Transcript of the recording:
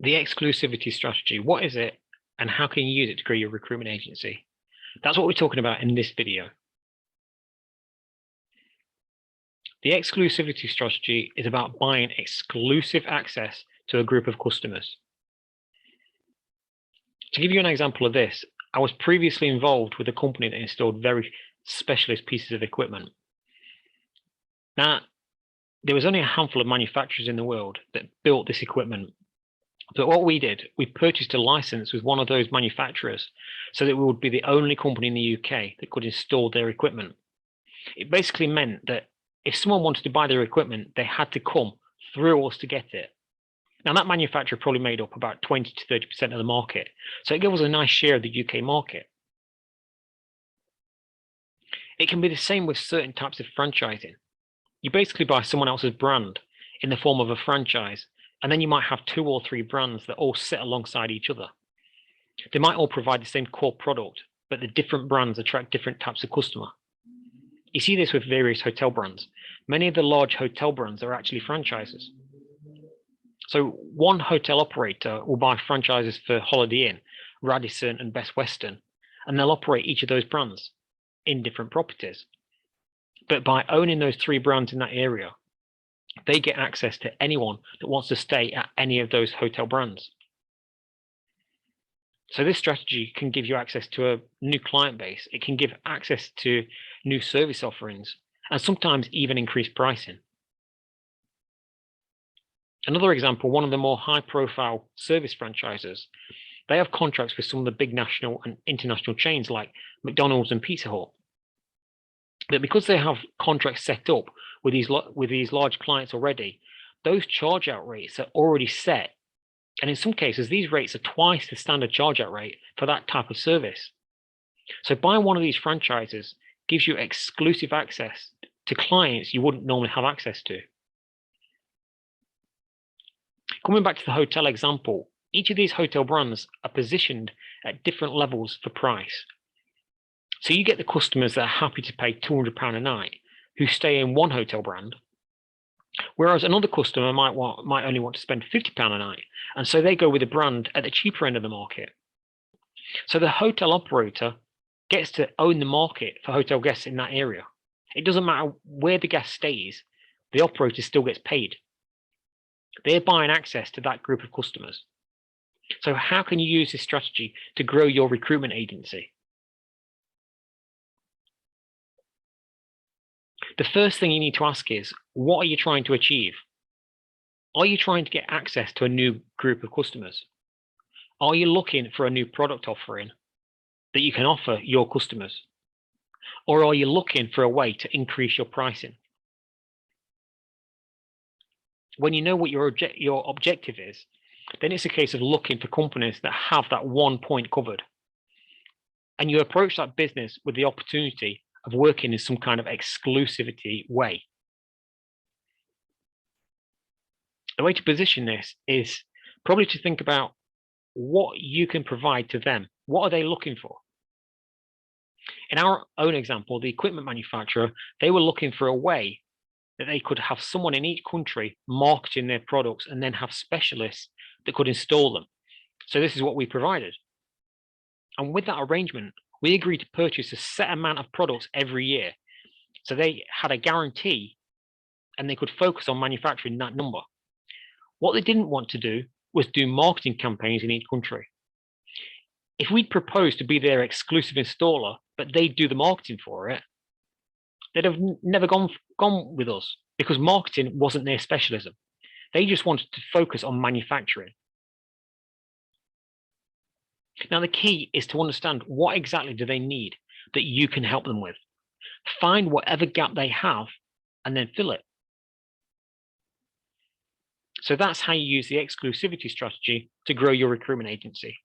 The exclusivity strategy, what is it and how can you use it to grow your recruitment agency? That's what we're talking about in this video. The exclusivity strategy is about buying exclusive access to a group of customers. To give you an example of this, I was previously involved with a company that installed very specialist pieces of equipment. Now, there was only a handful of manufacturers in the world that built this equipment. But what we did, we purchased a license with one of those manufacturers so that we would be the only company in the UK that could install their equipment. It basically meant that if someone wanted to buy their equipment, they had to come through us to get it. Now, that manufacturer probably made up about 20 to 30% of the market. So it gave us a nice share of the UK market. It can be the same with certain types of franchising. You basically buy someone else's brand in the form of a franchise, and then you might have 2 or 3 brands that all sit alongside each other. They might all provide the same core product, but the different brands attract different types of customer. You see this with various hotel brands. Many of the large hotel brands are actually franchises. So one hotel operator will buy franchises for Holiday Inn, Radisson, and Best Western, and they'll operate each of those brands in different properties. But by owning those 3 brands in that area, they get access to anyone that wants to stay at any of those hotel brands. So this strategy can give you access to a new client base. It can give access to new service offerings and sometimes even increase pricing. Another example, one of the more high-profile service franchises, they have contracts with some of the big national and international chains like McDonald's and Pizza Hut. But because they have contracts set up with these large clients already, those charge out rates are already set. And in some cases, these rates are twice the standard charge out rate for that type of service. So buying one of these franchises gives you exclusive access to clients you wouldn't normally have access to. Coming back to the hotel example, each of these hotel brands are positioned at different levels for price. So you get the customers that are happy to pay £200 a night who stay in one hotel brand, whereas another customer might only want to spend £50 a night, and so they go with a brand at the cheaper end of the market. So the hotel operator gets to own the market for hotel guests in that area. It doesn't matter where the guest stays, the operator still gets paid. They're buying access to that group of customers. So how can you use this strategy to grow your recruitment agency? The first thing you need to ask is, what are you trying to achieve? Are you trying to get access to a new group of customers? Are you looking for a new product offering that you can offer your customers? Or are you looking for a way to increase your pricing? When you know what your objective is, then it's a case of looking for companies that have that one point covered. And you approach that business with the opportunity of working in some kind of exclusivity way. The way to position this is probably to think about what you can provide to them. What are they looking for? In our own example, the equipment manufacturer, they were looking for a way that they could have someone in each country marketing their products and then have specialists that could install them. So this is what we provided. And with that arrangement, we agreed to purchase a set amount of products every year. So they had a guarantee and they could focus on manufacturing that number. What they didn't want to do was do marketing campaigns in each country. If we'd proposed to be their exclusive installer, but they'd do the marketing for it, they'd have never gone with us because marketing wasn't their specialism. They just wanted to focus on manufacturing. Now, the key is to understand what exactly do they need that you can help them with. Find whatever gap they have and then fill it. So that's how you use the exclusivity strategy to grow your recruitment agency.